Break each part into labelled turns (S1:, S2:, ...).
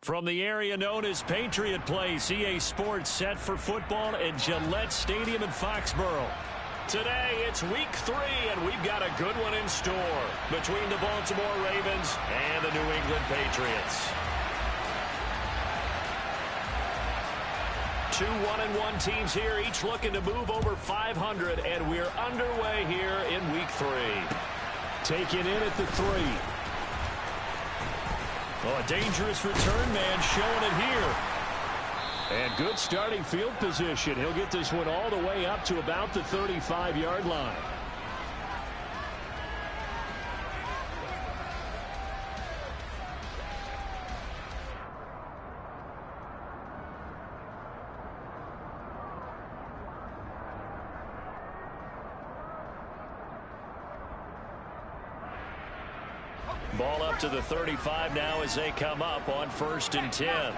S1: From the area known as Patriot Place, EA Sports set for football at Gillette Stadium in Foxborough. Today, it's week 3, and we've got a good one in store between the Baltimore Ravens and the New England Patriots. Two 1-1 teams here, each looking to move over 500, and we're underway here in week 3.
S2: Taken in at the 3.
S1: Oh, a dangerous return man showing it here.
S2: And good starting field position. He'll get this one all the way up to about the 35-yard line.
S1: Ball up to the 35 now as they come up on 1st and 10.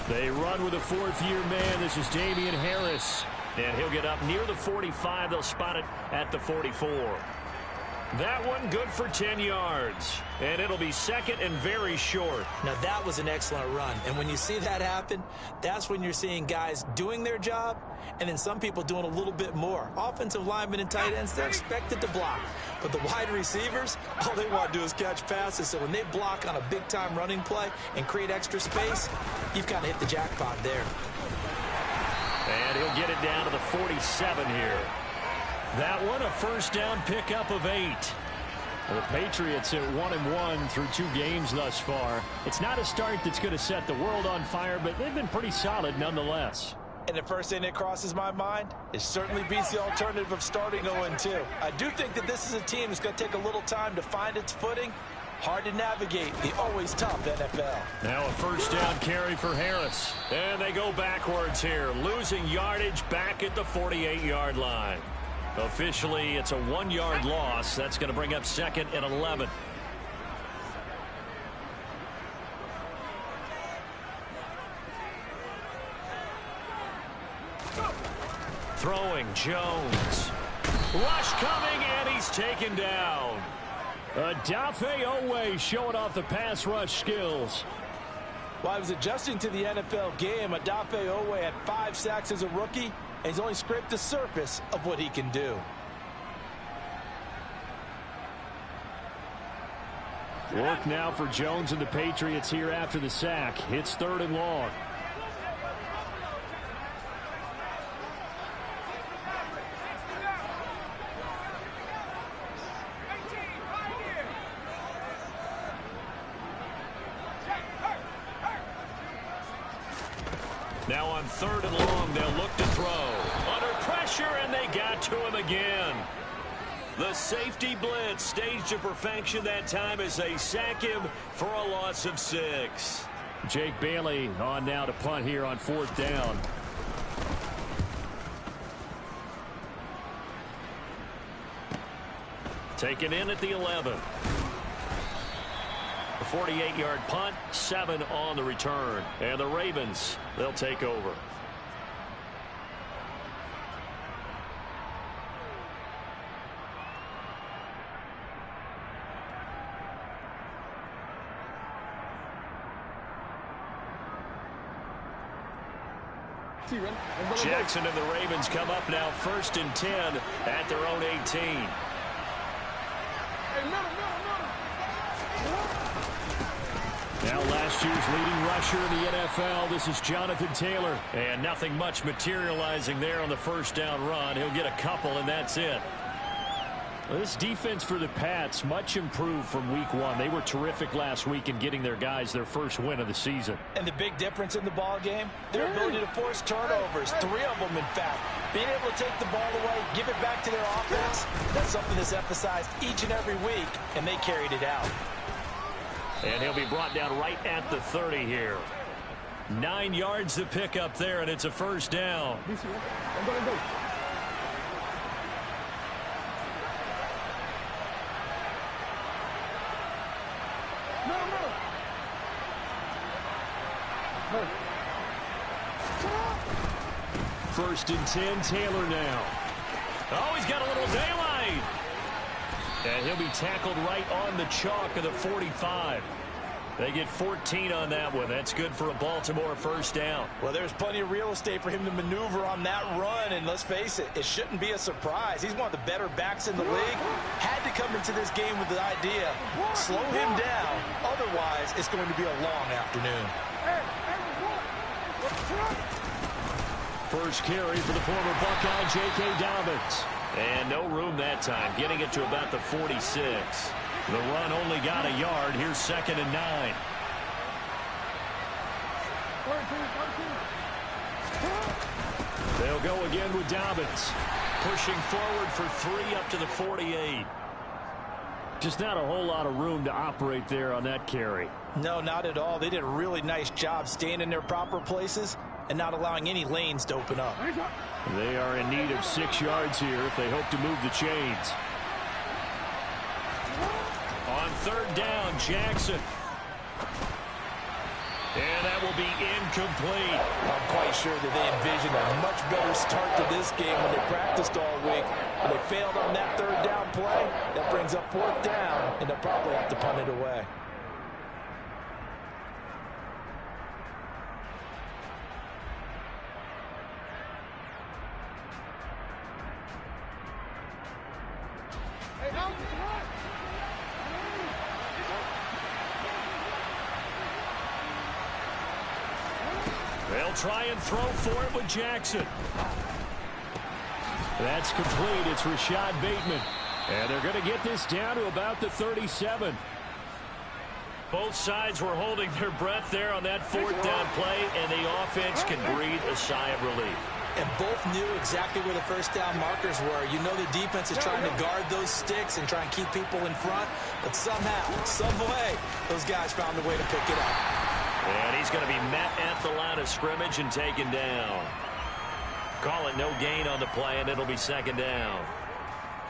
S2: They run with a 4th-year man. This is Damian Harris.
S1: And he'll get up near the 45. They'll spot it at the 44. That one good for 10 yards. And it'll be 2nd and very short.
S3: Now, that was an excellent run. And when you see that happen, that's when you're seeing guys doing their job and then some people doing a little bit more. Offensive linemen and tight ends, they're expected to block. But the wide receivers, all they want to do is catch passes. So when they block on a big-time running play and create extra space, you've kind of hit the jackpot there.
S1: And he'll get it down to the 47 here.
S2: That one, a first down pickup of 8. The Patriots at 1-1 through 2 games thus far. It's not a start that's going to set the world on fire, but they've been pretty solid nonetheless.
S3: And the first thing that crosses my mind, it certainly beats the alternative of starting 0-2. I do think that this is a team that's going to take a little time to find its footing. Hard to navigate the always tough NFL.
S1: Now a first down carry for Harris. And they go backwards here, losing yardage back at the 48-yard line. Officially, it's a 1-yard loss. That's going to bring up 2nd and 11. Throwing Jones. Rush coming, and he's taken down.
S2: Odafe Oweh showing off the pass rush skills.
S3: While I was adjusting to the NFL game, Odafe Oweh had 5 sacks as a rookie, and he's only scraped the surface of what he can do.
S2: Work now for Jones and the Patriots here after the sack. It's 3rd and long.
S1: Now on 3rd and long, they'll look to throw. Under pressure, and they got to him again. The safety blitz staged to perfection that time as they sack him for a loss of 6.
S2: Jake Bailey on now to punt here on 4th down.
S1: Taken in at the 11. A 48-yard punt, 7 on the return. And the Ravens, they'll take over. Jackson and the Ravens come up now 1st and 10 at their own 18.
S2: Now last year's leading rusher in the NFL, this is Jonathan Taylor.
S1: And nothing much materializing there on the first down run. He'll get a couple, and that's it.
S2: This defense for the Pats, much improved from week 1. They were terrific last week in getting their guys their first win of the season.
S3: And the big difference in the ball game, their ability to force turnovers, 3 of them in fact. Being able to take the ball away, give it back to their offense, that's something that's emphasized each and every week, and they carried it out.
S1: And he'll be brought down right at the 30 here.
S2: 9 yards to pick up there, and it's a first down. First and 10, Taylor now.
S1: Oh, he's got a little daylight. And he'll be tackled right on the chalk of the 45. They get 14 on that one. That's good for a Baltimore first down.
S3: Well, there's plenty of real estate for him to maneuver on that run, and let's face it, it shouldn't be a surprise. He's one of the better backs in the league. Had to come into this game with the idea, slow him down, otherwise it's going to be a long afternoon.
S1: First carry for the former Buckeye, J.K. Dobbins. And no room that time, getting it to about the 46. The run only got a yard. Here's 2nd and 9. They'll go again with Dobbins. Pushing forward for 3 up to the 48.
S2: Just not a whole lot of room to operate there on that carry.
S3: No, not at all. They did a really nice job staying in their proper places and not allowing any lanes to open up.
S2: They are in need of 6 yards here if they hope to move the chains.
S1: On 3rd down, Jackson. And that will be incomplete.
S3: I'm quite sure that they envisioned a much better start to this game when they practiced all week. But they failed on that 3rd down play. That brings up 4th down, and they'll probably have to punt it away.
S1: They'll try and throw for it with Jackson.
S2: That's complete. It's Rashad Bateman. And they're going to get this down to about the 37.
S1: Both sides were holding their breath there on that 4th down play, and the offense can breathe a sigh of relief.
S3: And both knew exactly where the 1st down markers were. You know the defense is trying to guard those sticks and try and keep people in front. But somehow, some way, those guys found a way to pick it up.
S1: And he's going to be met at the line of scrimmage and taken down. Call it no gain on the play, and it'll be 2nd down.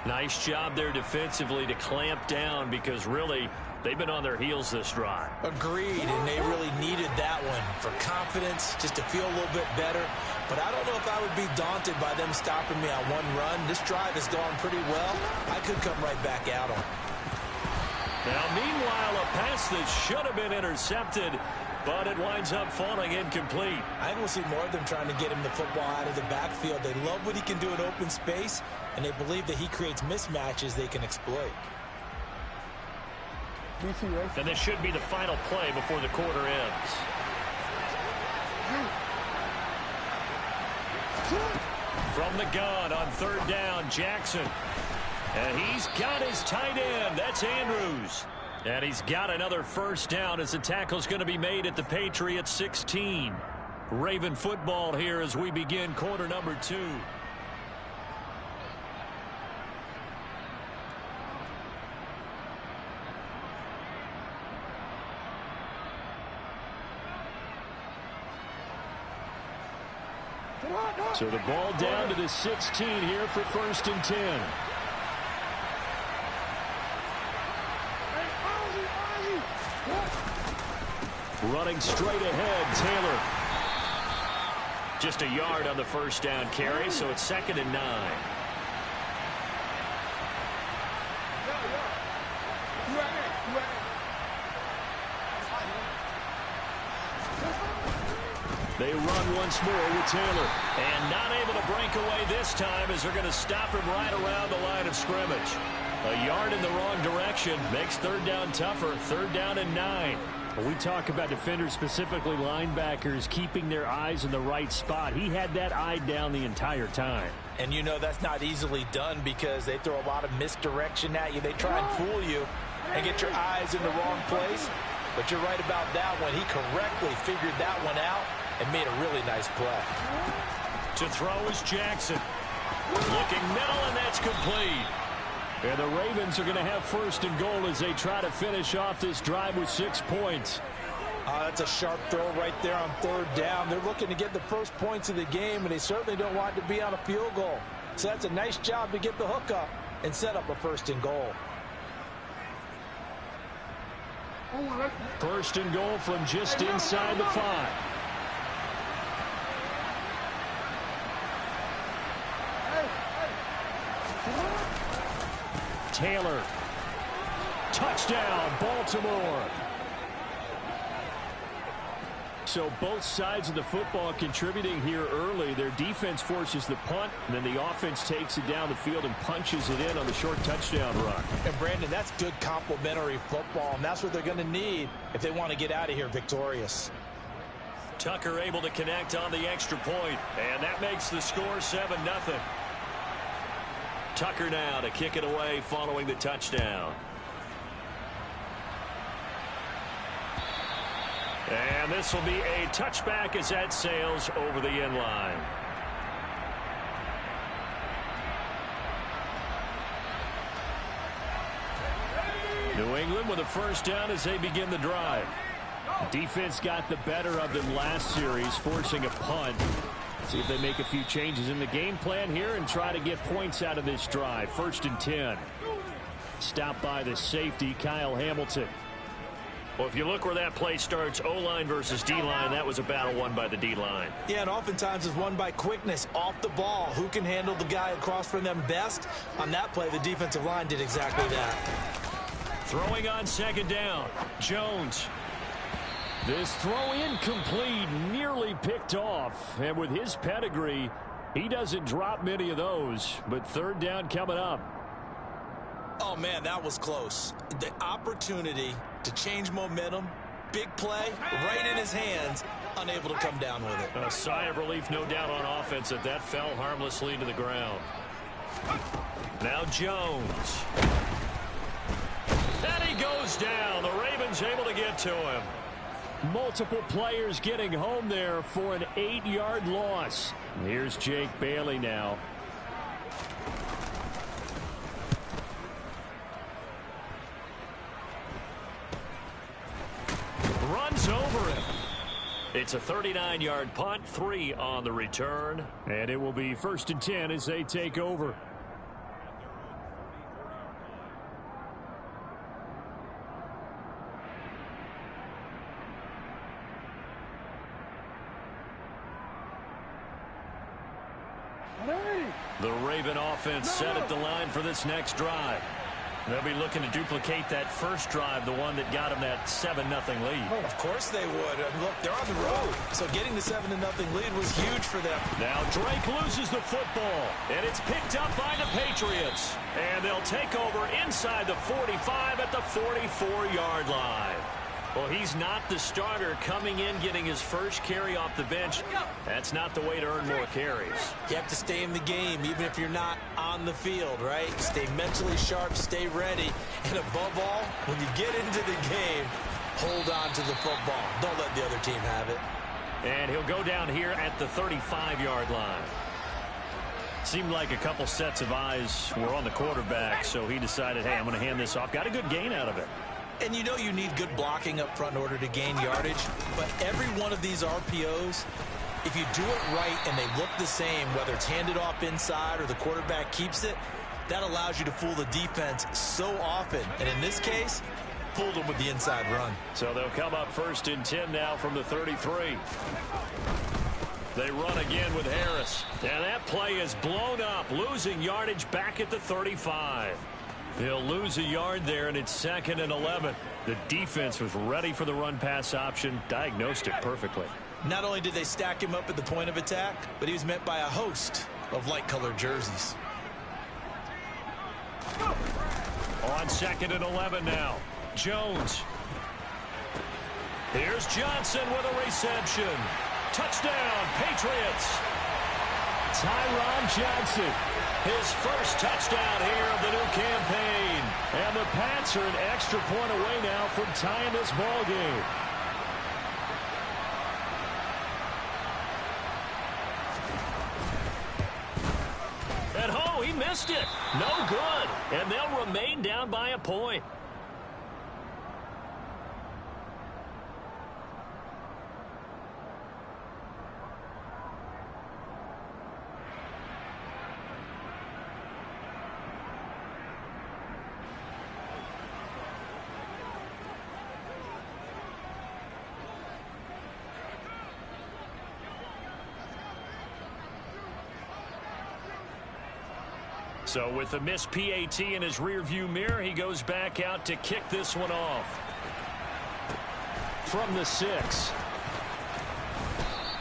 S1: Nice job there defensively to clamp down because really they've been on their heels this drive.
S3: Agreed, and they really needed that one for confidence, just to feel a little bit better. But I don't know if I would be daunted by them stopping me on one run. This drive has gone pretty well. I could come right back at them.
S1: Now, meanwhile, a pass that should have been intercepted, but it winds up falling incomplete.
S3: I think we'll see more of them trying to get him the football out of the backfield. They love what he can do in open space, and they believe that he creates mismatches they can exploit.
S1: And this should be the final play before the quarter ends. From the gun on 3rd down, Jackson. And he's got his tight end. That's Andrews. And he's got another 1st down as the tackle's going to be made at the Patriots 16. Raven football here as we begin quarter number 2.
S2: So the ball down to the 16 here for 1st and 10. Running straight ahead, Taylor.
S1: Just a yard on the 1st down carry, so it's 2nd and 9.
S2: They run once more with Taylor.
S1: And not able to break away this time as they're going to stop him right around the line of scrimmage. A yard in the wrong direction makes 3rd down tougher. 3rd down and 9.
S2: When we talk about defenders, specifically linebackers, keeping their eyes in the right spot, he had that eye down the entire time.
S3: And you know that's not easily done because they throw a lot of misdirection at you. They try and fool you and get your eyes in the wrong place. But you're right about that one. He correctly figured that one out and made a really nice play.
S1: To throw is Jackson. Looking middle, and that's complete.
S2: And the Ravens are going to have 1st and goal as they try to finish off this drive with 6 points.
S3: That's a sharp throw right there on 3rd down. They're looking to get the first points of the game, and they certainly don't want to be on a field goal. So that's a nice job to get the hook up and set up a 1st and goal.
S2: 1st and goal from just inside the 5. Taylor Touchdown, Baltimore. So both sides of the football contributing here early. Their defense forces the punt, and then the offense takes it down the field and punches it in on the short touchdown run.
S3: And, Brandon, that's good complementary football, and that's what they're going to need if they want to get out of here victorious.
S1: Tucker able to connect on the extra point, and that makes the score 7-0. Tucker now to kick it away following the touchdown. And this will be a touchback as that sails over the end line. New England with a first down as they begin the drive.
S2: Defense got the better of them last series, forcing a punt. See if they make a few changes in the game plan here and try to get points out of this drive. 1st and 10. Stopped by the safety, Kyle Hamilton.
S1: Well, if you look where that play starts, O-line versus D-line, that was a battle won by the D-line.
S3: Yeah, and oftentimes it's won by quickness off the ball. Who can handle the guy across from them best? On that play, the defensive line did exactly that.
S1: Throwing on 2nd down, Jones.
S2: This throw incomplete, nearly picked off. And with his pedigree, he doesn't drop many of those. But 3rd down coming up.
S3: Oh, man, that was close. The opportunity to change momentum, big play, right in his hands, unable to come down with it.
S1: A sigh of relief, no doubt, on offense that fell harmlessly to the ground. Now Jones. And he goes down. The Ravens able to get to him.
S2: Multiple players getting home there for an 8-yard loss. Here's Jake Bailey now.
S1: Runs over him. It's a 39-yard punt, 3 on the return.
S2: And it will be 1st and 10 as they take over.
S1: The Raven offense set at the line for this next drive. They'll be looking to duplicate that first drive, the one that got them that 7-0 lead.
S3: Oh, of course they would. Look, they're on the road. So getting the 7-0 lead was huge for them.
S1: Now Drake loses the football, and it's picked up by the Patriots. And they'll take over inside the 45 at the 44-yard line. Well, he's not the starter coming in, getting his first carry off the bench. That's not the way to earn more carries.
S3: You have to stay in the game, even if you're not on the field, right? Stay mentally sharp, stay ready. And above all, when you get into the game, hold on to the football. Don't let the other team have it.
S1: And he'll go down here at the 35-yard line. Seemed like a couple sets of eyes were on the quarterback, so he decided, hey, I'm going to hand this off. Got a good gain out of it.
S3: And you know you need good blocking up front in order to gain yardage. But every one of these RPOs, if you do it right and they look the same, whether it's handed off inside or the quarterback keeps it, that allows you to fool the defense so often. And in this case, fooled them with the inside run.
S1: So they'll come up 1st and 10 now from the 33. They run again with Harris. And that play is blown up, losing yardage back at the 35. They'll lose a yard there, and it's 2nd and 11. The defense was ready for the run-pass option, diagnosed it perfectly.
S3: Not only did they stack him up at the point of attack, but he was met by a host of light-colored jerseys.
S1: On 2nd and 11 now, Jones. Here's Johnson with a reception. Touchdown, Patriots.
S2: Tyron Johnson.
S1: His first touchdown here of the new campaign.
S2: And the Pats are an extra point away now from tying this ball game.
S1: And oh, he missed it. No good. And they'll remain down by a point. So with the missed PAT in his rearview mirror, he goes back out to kick this one off.
S2: From the 6.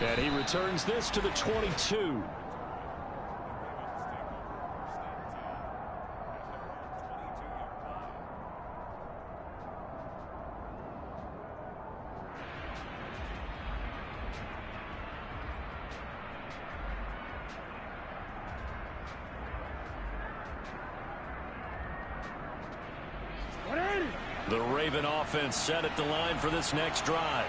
S2: And he returns this to the 22.
S1: The Raven offense set at the line for this next drive.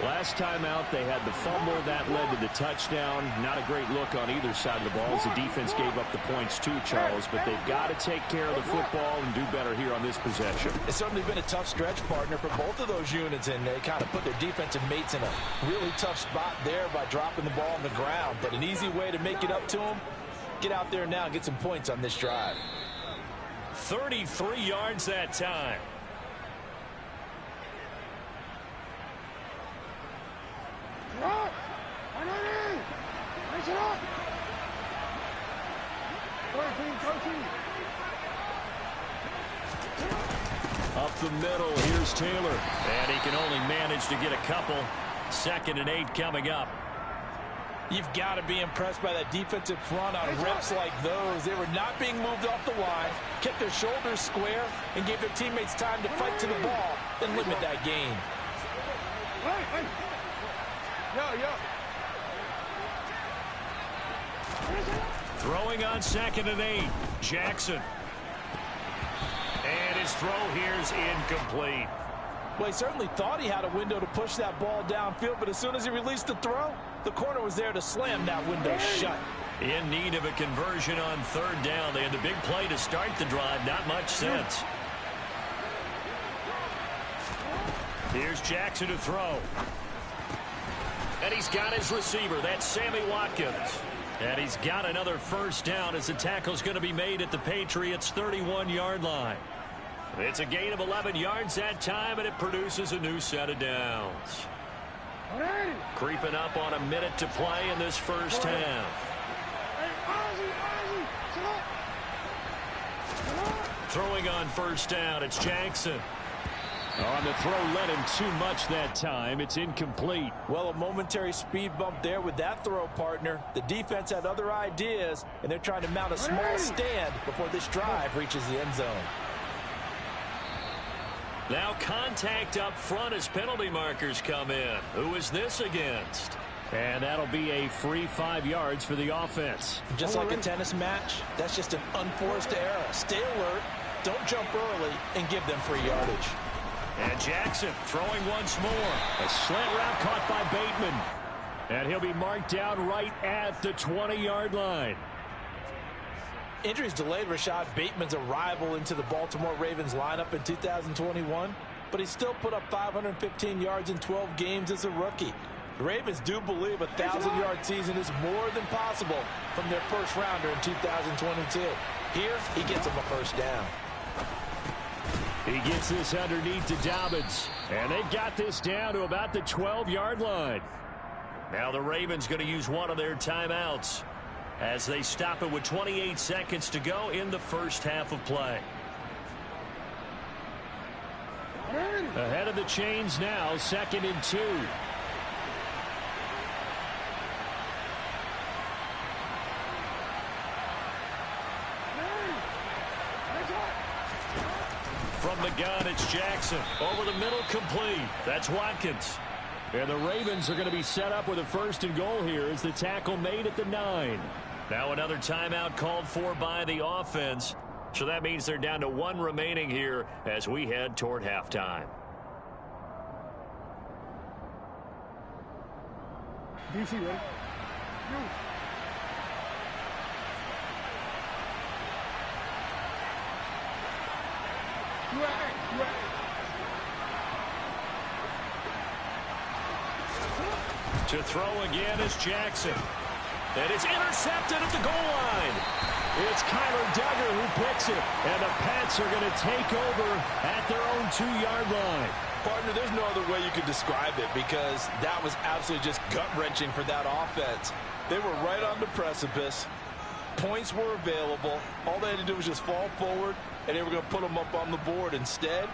S2: Last time out, they had the fumble that led to the touchdown. Not a great look on either side of the ball as the defense gave up the points too, Charles. But they've got to take care of the football and do better here on this possession.
S3: It's certainly been a tough stretch, partner, for both of those units, and they kind of put their defensive mates in a really tough spot there by dropping the ball on the ground. But an easy way to make it up to them, get out there now and get some points on this drive.
S1: 33 yards that time. Up the middle, here's Taylor. And he can only manage to get a couple. 2nd and 8 coming up.
S3: You've got to be impressed by that defensive front on reps like those. They were not being moved off the line, kept their shoulders square, and gave their teammates time to fight to the ball and limit that gain.
S1: Throwing on 2nd and 8. Jackson. And his throw here's incomplete.
S3: Well, he certainly thought he had a window to push that ball downfield, but as soon as he released the throw, the corner was there to slam that window shut.
S1: In need of a conversion on 3rd down. They had the big play to start the drive. Not much sense. Here's Jackson to throw. And he's got his receiver. That's Sammy Watkins. And he's got another 1st down as the tackle's going to be made at the Patriots' 31-yard line. It's a gain of 11 yards that time, and it produces a new set of downs. Creeping up on a minute to play in this first half. Throwing on 1st down, it's Jackson.
S2: On the throw led him too much that time. It's incomplete.
S3: Well, a momentary speed bump there with that throw, partner. The defense had other ideas, and they're trying to mount a small stand before this drive reaches the end zone.
S1: Now contact up front as penalty markers come in. Who is this against?
S2: And that'll be a free 5 yards for the offense.
S3: Just like a tennis match, that's just an unforced error. Stay alert, don't jump early, and give them free yardage.
S1: And Jackson throwing once more.
S2: A slant route caught by Bateman. And he'll be marked down right at the 20-yard line.
S3: Injuries delayed Rashad Bateman's arrival into the Baltimore Ravens lineup in 2021, but he still put up 515 yards in 12 games as a rookie. The Ravens do believe a 1,000-yard season is more than possible from their first rounder in 2022. Here, he gets him a 1st down.
S2: He gets this underneath to Dobbins. And they've got this down to about the 12-yard line.
S1: Now the Ravens going to use one of their timeouts as they stop it with 28 seconds to go in the first half of play.
S2: Ahead of the chains now, 2nd and 2.
S1: From the gun, it's Jackson. Over the middle, complete. That's Watkins.
S2: And the Ravens are going to be set up with a 1st and goal here as the tackle made at the 9.
S1: Now another timeout called for by the offense. So that means they're down to 1 remaining here as we head toward halftime.
S4: DC, ready? No.
S1: To throw again is Jackson. And it's intercepted at the goal line.
S2: It's Kyler Duggar who picks it. And the Pats are going to take over at their own 2-yard line.
S3: Partner, there's no other way you could describe it because that was absolutely just gut-wrenching for that offense. They were right on the precipice. Points were available. All they had to do was just fall forward, and they were going to put them up on the board. Instead,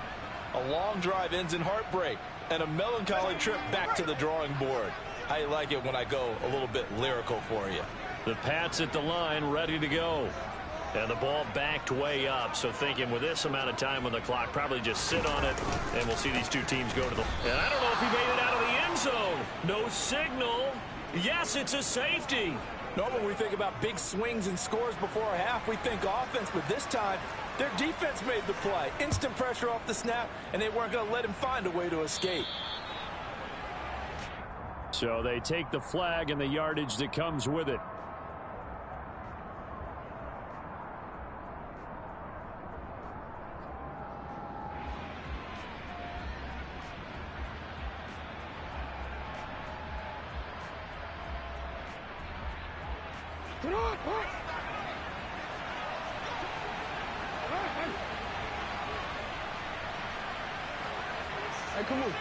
S3: a long drive ends in heartbreak and a melancholy trip back to the drawing board. I like it when I go a little bit lyrical for you.
S1: The Pats at the line, ready to go. And the ball backed way up, so thinking with this amount of time on the clock, probably just sit on it, and we'll see these two teams go to the... And I don't know if he made it out of the end zone. No signal. Yes, it's a safety.
S3: Normally, when we think about big swings and scores before a half, we think offense, but this time, their defense made the play. Instant pressure off the snap, and they weren't going to let him find a way to escape.
S2: So they take the flag and the yardage that comes with it.
S4: Hey, come on.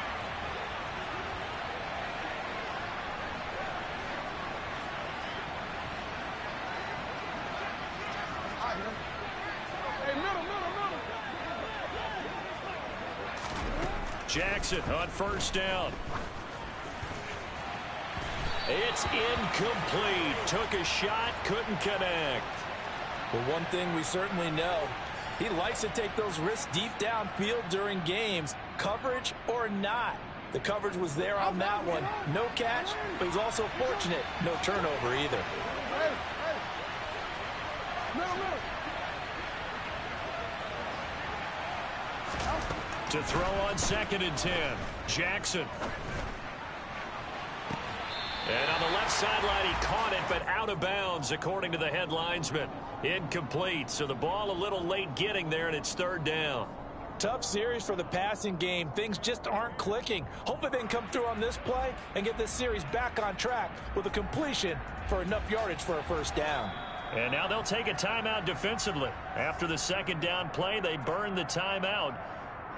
S4: Hey, middle.
S1: Jackson on first down. It's incomplete. Took a shot, couldn't connect.
S3: But one thing we certainly know, he likes to take those risks deep downfield during games, coverage or not. The coverage was there on that one. No catch, but he's also fortunate. No turnover either.
S4: Hey. Middle.
S1: To throw on 2nd and 10. Jackson. And on the left sideline, he caught it, but out of bounds, according to the head linesman. Incomplete, so the ball a little late getting there, and it's 3rd down.
S3: Tough series for the passing game. Things just aren't clicking. Hopefully they can come through on this play and get this series back on track with a completion for enough yardage for a 1st down.
S1: And now they'll take a timeout defensively. After the 2nd down play, they burn the timeout,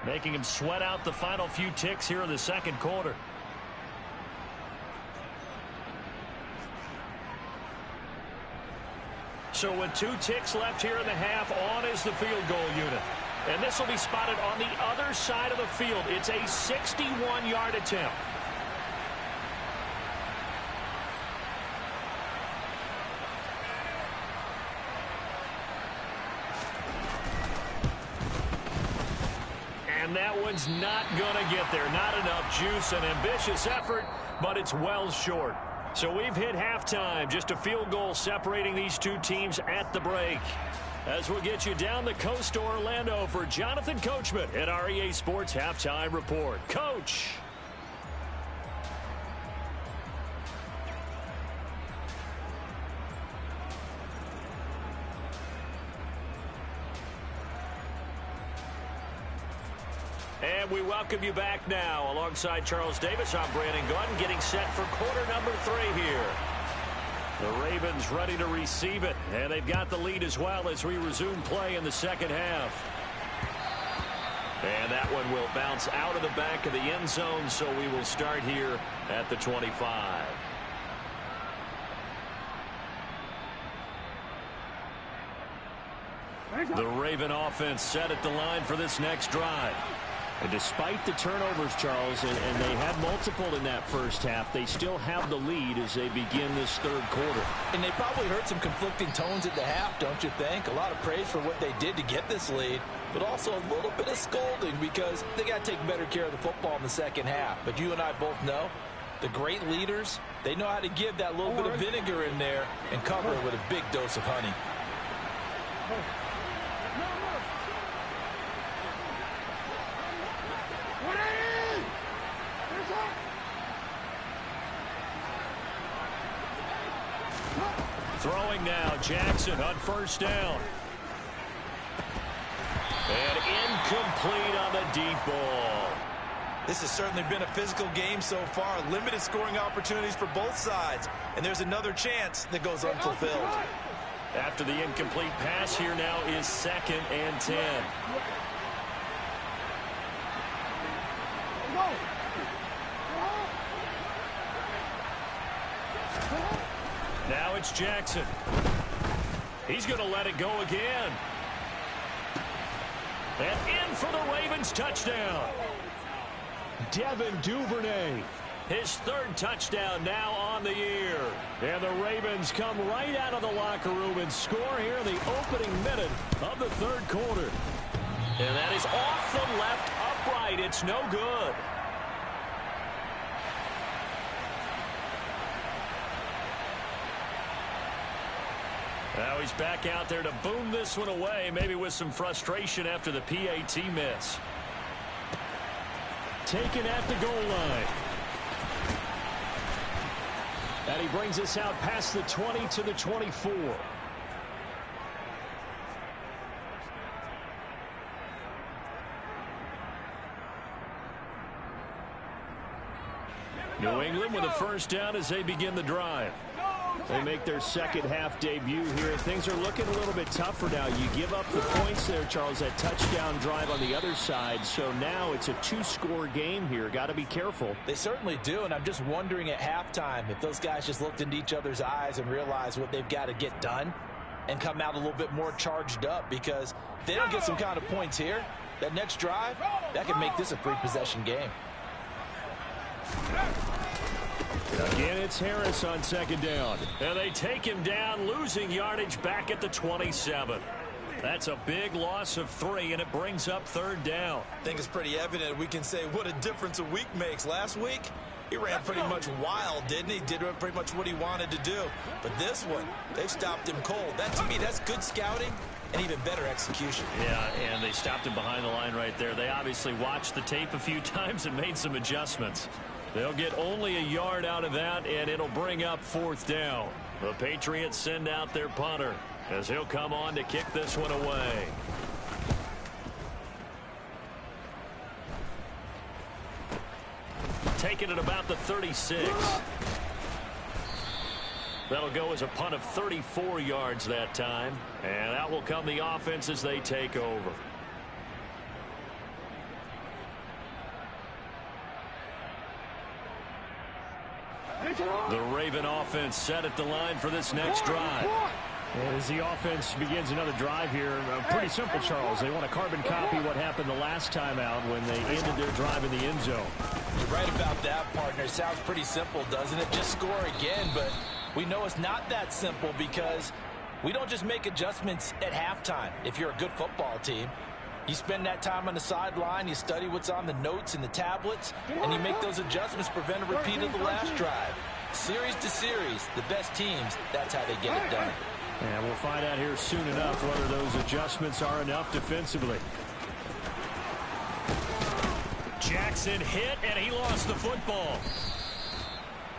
S1: making him sweat out the final few ticks here in the 2nd quarter. So with 2 ticks left here in the half, on is the field goal unit. And this will be spotted on the other side of the field. It's a 61-yard attempt. And that one's not going to get there. Not enough juice. An ambitious effort, but it's well short. So we've hit halftime. Just a field goal separating these two teams at the break. As we'll get you down the coast to Orlando for Jonathan Coachman at our EA Sports Halftime Report. Coach. And we welcome you back now. Alongside Charles Davis, I'm Brandon Gunn, getting set for quarter number 3 here. The Ravens ready to receive it, and they've got the lead as well as we resume play in the 2nd half. And that one will bounce out of the back of the end zone, so we will start here at the 25. The Raven offense set at the line for this next drive. And despite the turnovers, Charles, and they had multiple in that first half, they still have the lead as they begin this 3rd quarter.
S3: And they probably heard some conflicting tones at the half, don't you think? A lot of praise for what they did to get this lead, but also a little bit of scolding because they got to take better care of the football in the 2nd half. But you and I both know the great leaders, they know how to give that little bit of vinegar in there and cover it with a big dose of honey.
S1: Throwing now, Jackson on first down. And incomplete on the deep ball.
S3: This has certainly been a physical game so far. Limited scoring opportunities for both sides. And there's another chance that goes unfulfilled.
S1: After the incomplete pass, here now is 2nd and 10. Now it's Jackson. He's going to let it go again. And in for the Ravens touchdown.
S2: Devin Duvernay.
S1: His third touchdown now on the year.
S2: And the Ravens come right out of the locker room and score here in the opening minute of the third quarter.
S1: And that is off the left upright. It's no good. Now he's back out there to boom this one away, maybe with some frustration after the PAT miss.
S2: Taken at the goal line. And he brings us out past the 20 to the 24.
S1: New England with a first down as they begin the drive.
S2: They make their second half debut here. Things are looking a little bit tougher now. You give up the points there, Charles, that touchdown drive on the other side. So now it's a two-score game here. Got to be careful.
S3: They certainly do, and I'm just wondering at halftime if those guys just looked into each other's eyes and realized what they've got to get done and come out a little bit more charged up, because if they don't get some kind of points here, that next drive, that could make this a three-possession game.
S2: Again, it's Harris on second down.
S1: And they take him down, losing yardage back at the 27. That's a big loss of 3, and it brings up third down.
S3: I think it's pretty evident we can say what a difference a week makes. Last week, he ran pretty much wild, didn't he? Did pretty much what he wanted to do. But this one, they stopped him cold. That, to me, that's good scouting and even better execution.
S1: Yeah, and they stopped him behind the line right there. They obviously watched the tape a few times and made some adjustments. They'll get only a yard out of that, and it'll bring up fourth down. The Patriots send out their punter as he'll come on to kick this one away. Taking it about the 36. That'll go as a punt of 34 yards that time. And out will come the offense as they take over. The Raven offense set at the line for this next drive.
S2: And as the offense begins another drive here, pretty simple, Charles. They want to carbon copy what happened the last time out when they ended their drive in the end zone.
S3: You're right about that, partner. Sounds pretty simple, doesn't it? Just score again, but we know it's not that simple because we don't just make adjustments at halftime. If you're a good football team, you spend that time on the sideline, you study what's on the notes and the tablets, and you make those adjustments, prevent a repeat of the last drive. Series to series, the best teams, that's how they get it done.
S2: And we'll find out here soon enough whether those adjustments are enough defensively.
S1: Jackson hit, and he lost the football.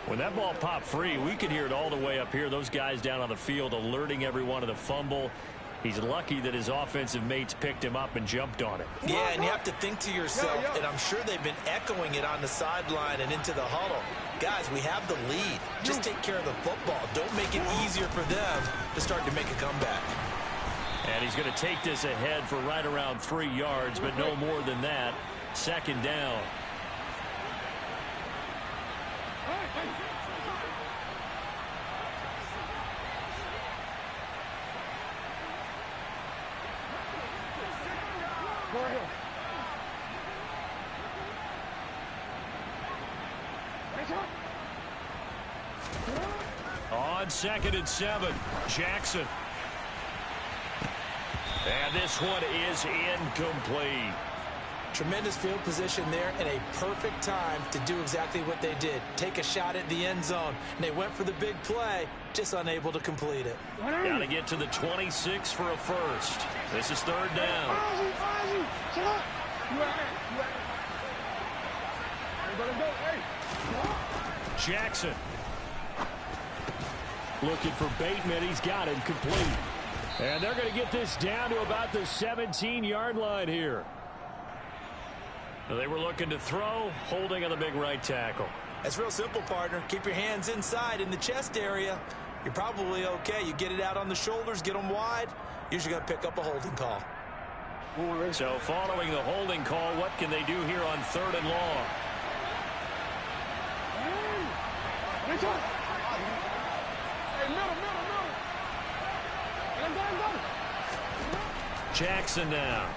S1: When that ball popped free, we could hear it all the way up here. Those guys down on the field alerting everyone of the fumble. He's lucky that his offensive mates picked him up and jumped on it.
S3: Yeah, and you have to think to yourself, and I'm sure they've been echoing it on the sideline and into the huddle. Guys, we have the lead. Just take care of the football. Don't make it easier for them to start to make a comeback.
S1: And he's going to take this ahead for right around 3 yards, but no more than that. Second down. On 2nd and 7, Jackson. And this one is incomplete.
S3: Tremendous field position there and a perfect time to do exactly what they did. Take a shot at the end zone. And they went for the big play, just unable to complete it.
S1: Got to get to the 26 for a first. This is third down. Jackson.
S2: Looking for Bateman. He's got it complete. And they're going to get this down to about the 17-yard line here.
S1: They were looking to throw, holding on the big right tackle.
S3: That's real simple, partner. Keep your hands inside in the chest area. You're probably okay. You get it out on the shoulders, get them wide. Usually going to pick up a holding call.
S1: So following the holding call, what can they do here on 3rd and long? Jackson now.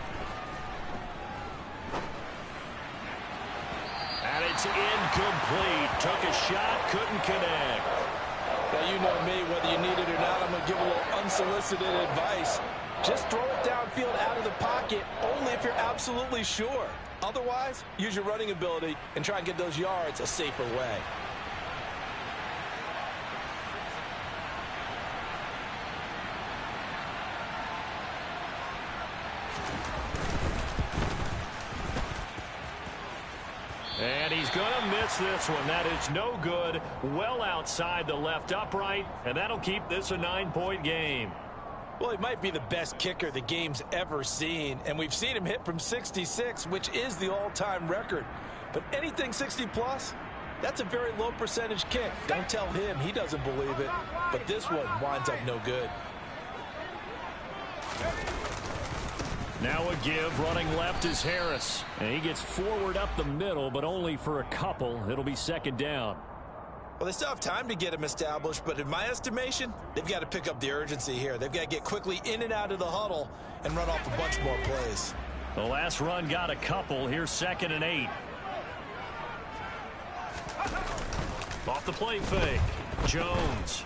S1: And it's incomplete. Took a shot, couldn't connect.
S3: Now, you know me, whether you need it or not, I'm going to give a little unsolicited advice. Just throw it downfield out of the pocket, only if you're absolutely sure. Otherwise, use your running ability and try and get those yards a safer way.
S1: And he's going to miss this one. That is no good. Well outside the left upright, and that'll keep this a 9-point game.
S3: Well, he might be the best kicker the game's ever seen, and we've seen him hit from 66, which is the all-time record. But anything 60-plus, that's a very low percentage kick. Don't tell him he doesn't believe it, but this one winds up no good.
S1: Now a give, running left is Harris. And he gets forward up the middle, but only for a couple. It'll be second down.
S3: Well, they still have time to get him established, but in my estimation, they've got to pick up the urgency here. They've got to get quickly in and out of the huddle and run off a bunch more plays.
S1: The last run got a couple. Here's 2nd and 8. Off the play fake. Jones.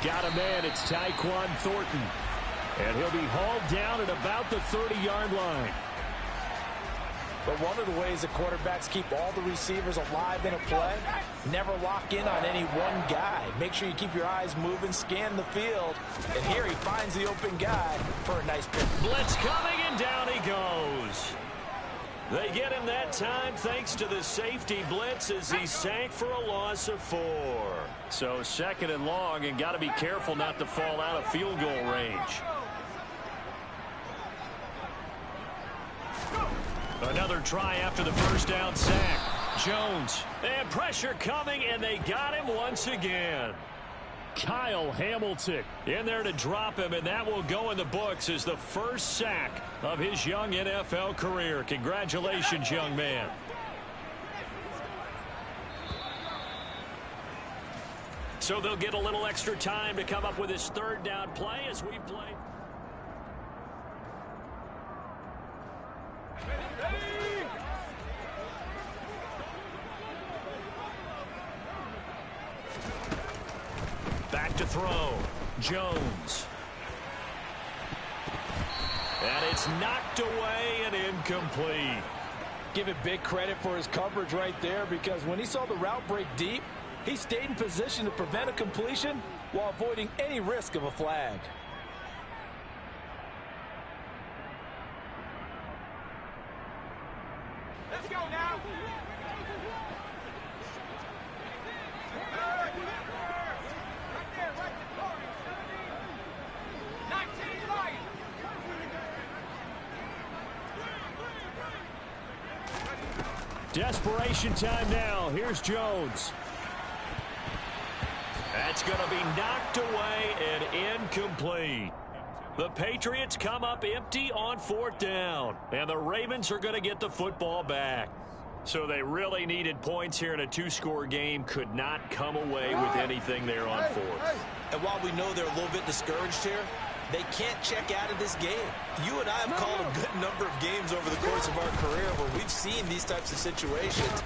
S1: Got a man. It's Tyquan Thornton. And he'll be hauled down at about the 30-yard line.
S3: But one of the ways the quarterbacks keep all the receivers alive in a play, never lock in on any one guy. Make sure you keep your eyes moving, scan the field. And here he finds the open guy for a nice pick.
S1: Blitz coming, and down he goes. They get him that time thanks to the safety blitz as he sank for a loss of 4. So 2nd and long, and got to be careful not to fall out of field goal range. Another try after the first down sack. Jones. And pressure coming, and they got him once again. Kyle Hamilton in there to drop him, and that will go in the books as the first sack of his young NFL career. Congratulations, young man. So they'll get a little extra time to come up with his 3rd down play as we play. Back to throw. Jones. And it's knocked away and incomplete.
S3: Give it big credit for his coverage right there, because when he saw the route break deep, he stayed in position to prevent a completion while avoiding any risk of a flag.
S4: Let's go now.
S1: Desperation time now. Here's Jones. That's going to be knocked away and incomplete. The Patriots come up empty on 4th down, and the Ravens are going to get the football back. So they really needed points here in a 2-score game. Could not come away with anything there on 4th.
S3: And while we know they're a little bit discouraged here, they can't check out of this game. You and I have called a good number of games over the course of our career where we've seen these types of situations.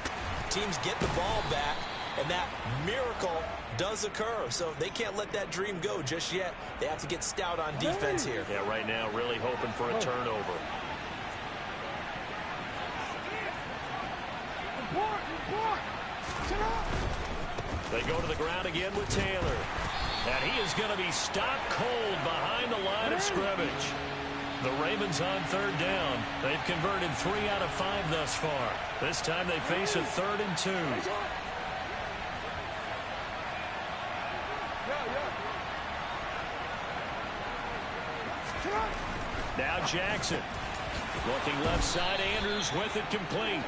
S3: Teams get the ball back, and that miracle does occur. So they can't let that dream go just yet. They have to get stout on defense here.
S1: Yeah, right now really hoping for a turnover. They go to the ground again with Taylor. And he is going to be stopped cold behind the line of scrimmage. The Ravens on 3rd down. They've converted 3 out of 5 thus far. This time they face a 3rd and 2. Now Jackson. Looking left side, Andrews with it complete.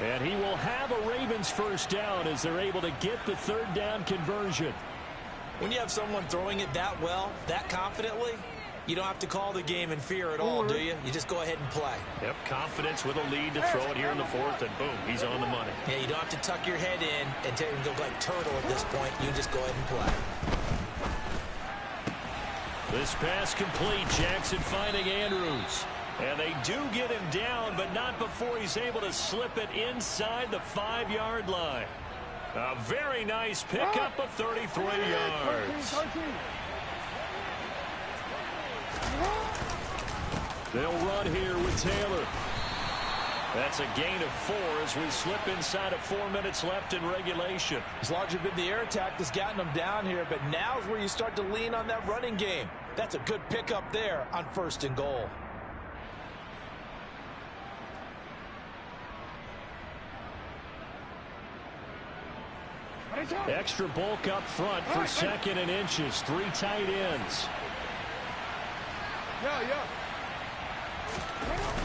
S1: And he will have a Ravens 1st down as they're able to get the 3rd down conversion.
S3: When you have someone throwing it that well, that confidently, you don't have to call the game in fear at all, do you? You just go ahead and play.
S1: Yep, confidence with a lead to throw it here in the 4th, and boom, he's on the money.
S3: Yeah, you don't have to tuck your head in and go like turtle at this point. You just go ahead and play.
S1: This pass complete. Jackson finding Andrews. And they do get him down, but not before he's able to slip it inside the 5-yard line. A very nice pickup of 33 yards. They'll run here with Taylor. That's a gain of 4 as we slip inside of 4 minutes left in regulation.
S3: It's largely been the air attack that's gotten them down here, but now's where you start to lean on that running game. That's a good pickup there on 1st and goal.
S1: Extra bulk up front for 2nd and inches. 3 tight ends.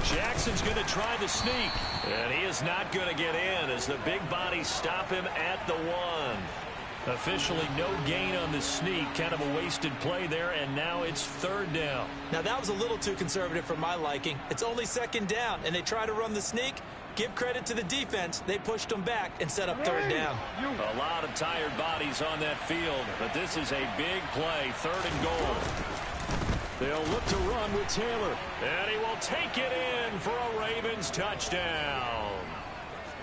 S1: Jackson's going to try the sneak. And he is not going to get in as the big bodies stop him at the 1. Officially no gain on the sneak. Kind of a wasted play there, and now it's 3rd down.
S3: Now that was a little too conservative for my liking. It's only 2nd down, and they try to run the sneak. Give credit to the defense. They pushed them back and set up 3rd down.
S1: A lot of tired bodies on that field, but this is a big play. 3rd and goal. They'll look to run with Taylor. And he will take it in for a Ravens touchdown.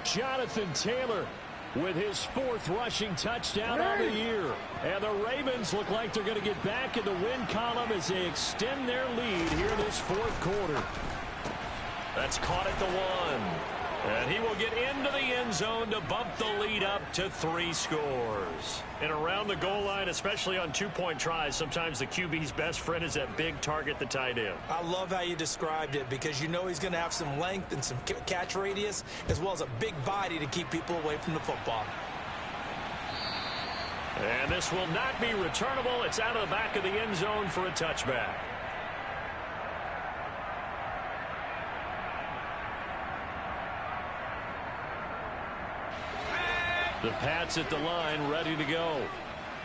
S1: Jonathan Taylor with his 4th rushing touchdown of the year. And the Ravens look like they're going to get back in the win column as they extend their lead here in this 4th quarter. That's caught at the 1. And he will get into the end zone to bump the lead up to 3 scores. And around the goal line, especially on 2-point tries, sometimes the QB's best friend is that big target, the tight end.
S3: I love how you described it because you know he's going to have some length and some catch radius as well as a big body to keep people away from the football.
S1: And this will not be returnable. It's out of the back of the end zone for a touchback. The Pats at the line, ready to go.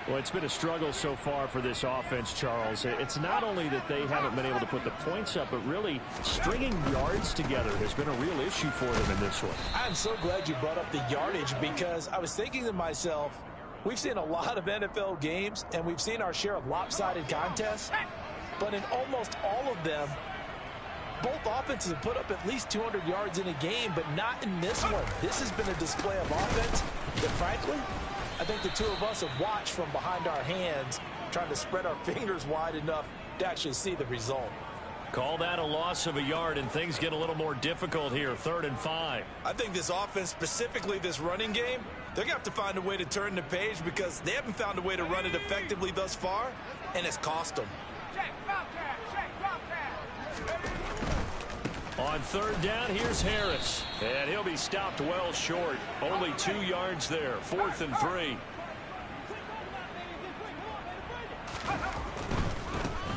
S1: Well, it's been a struggle so far for this offense, Charles. It's not only that they haven't been able to put the points up, but really stringing yards together has been a real issue for them in this one.
S3: I'm so glad you brought up the yardage because I was thinking to myself, we've seen a lot of NFL games, and we've seen our share of lopsided contests, but in almost all of them, both offenses have put up at least 200 yards in a game, but not in this one. This has been a display of offense that, frankly, I think the two of us have watched from behind our hands, trying to spread our fingers wide enough to actually see the result.
S1: Call that a loss of a yard, and things get a little more difficult here, 3rd and 5.
S3: I think this offense, specifically this running game, they're going to have to find a way to turn the page because they haven't found a way to run it effectively thus far, and it's cost them.
S1: On 3rd down, here's Harris. And he'll be stopped well short. Only 2 yards there. 4th and 3.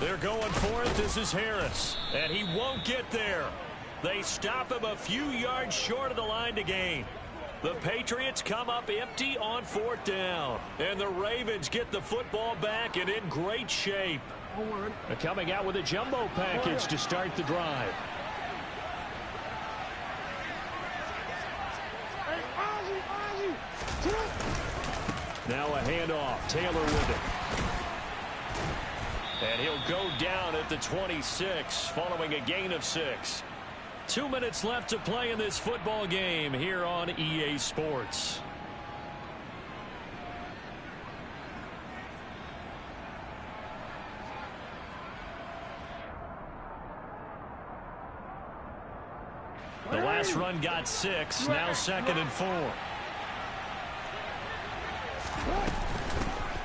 S1: They're going for it. This is Harris. And he won't get there. They stop him a few yards short of the line to gain. The Patriots come up empty on 4th down. And the Ravens get the football back and in great shape. Coming out with a jumbo package to start the drive. Now a handoff. Taylor with it. And he'll go down at the 26 following a gain of 6. 2 minutes left to play in this football game here on EA Sports. The last run got 6. Now 2nd and 4.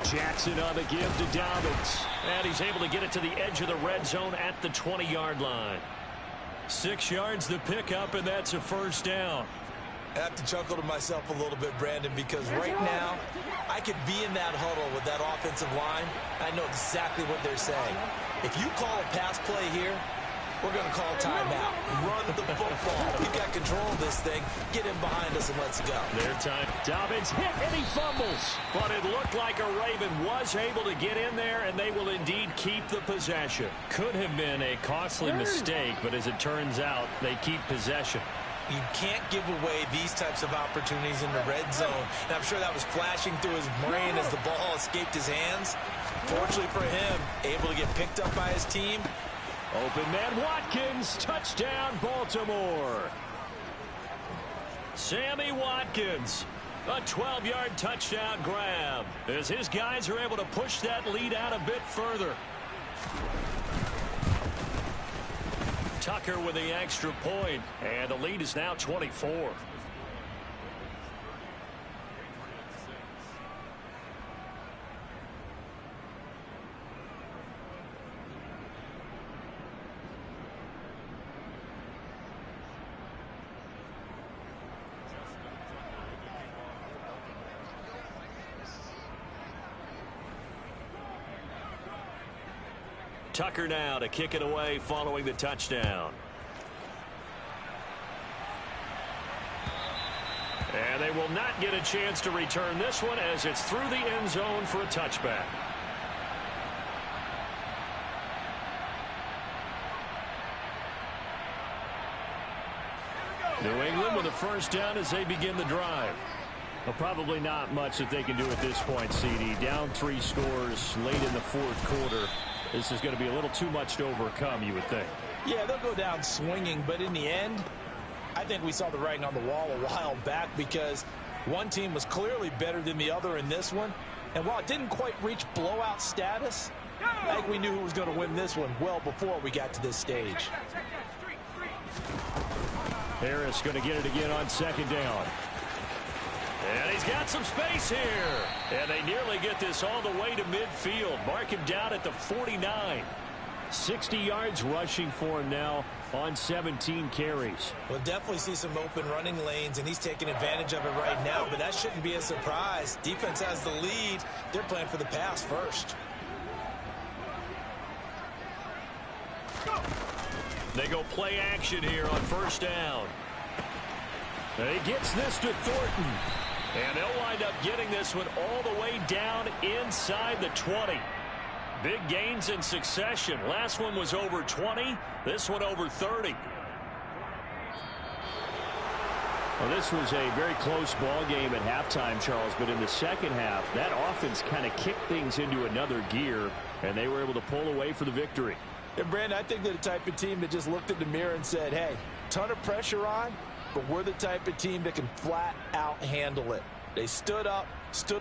S1: Jackson on the give to Dobbins. And he's able to get it to the edge of the red zone at the 20-yard line. 6 yards the pickup, and that's a 1st down.
S3: I have to chuckle to myself a little bit, Brandon, because right now I could be in that huddle with that offensive line. I know exactly what they're saying. If you call a pass play here, we're going to call timeout. Run the football. We've got control of this thing. Get in behind us and let's go.
S1: Their time. Dobbins hit and he fumbles. But it looked like a Raven was able to get in there, and they will indeed keep the possession. Could have been a costly mistake, but as it turns out, they keep possession.
S3: You can't give away these types of opportunities in the red zone. And I'm sure that was flashing through his brain as the ball escaped his hands. Fortunately for him, able to get picked up by his team.
S2: Open man Watkins, touchdown Baltimore. Sammy Watkins, a 12-yard touchdown grab as his guys are able to push that lead out a bit further. Tucker with the extra point, and the lead is now 24. Tucker now to kick it away following the touchdown. And they will not get a chance to return this one as it's through the end zone for a touchback. New England with a first down as they begin the drive. Well, probably not much that they can do at this point, CD. Down 3 scores late in the fourth quarter. This is going to be a little too much to overcome, you would think.
S3: Yeah, they'll go down swinging, but in the end, I think we saw the writing on the wall a while back because one team was clearly better than the other in this one. And while it didn't quite reach blowout status, I think we knew who was going to win this one well before we got to this stage.
S2: Harris going to get it again on second down. And he's got some space here. And they nearly get this all the way to midfield. Mark him down at the 49. 60 yards rushing for him now on 17 carries.
S3: We'll definitely see some open running lanes, and he's taking advantage of it right now, but that shouldn't be a surprise. Defense has the lead. They're playing for the pass first.
S1: They go play action here on first down.
S2: He gets this to Thornton.
S1: And they'll wind up getting this one all the way down inside the 20. Big gains in succession. Last one was over 20. This one over 30.
S2: Well, this was a very close ball game at halftime, Charles, but in the second half, that offense kind of kicked things into another gear, and they were able to pull away for the victory.
S3: And, Brandon, I think they're the type of team that just looked in the mirror and said, hey, ton of pressure on, but we're the type of team that can flat out handle it. They stood up, stood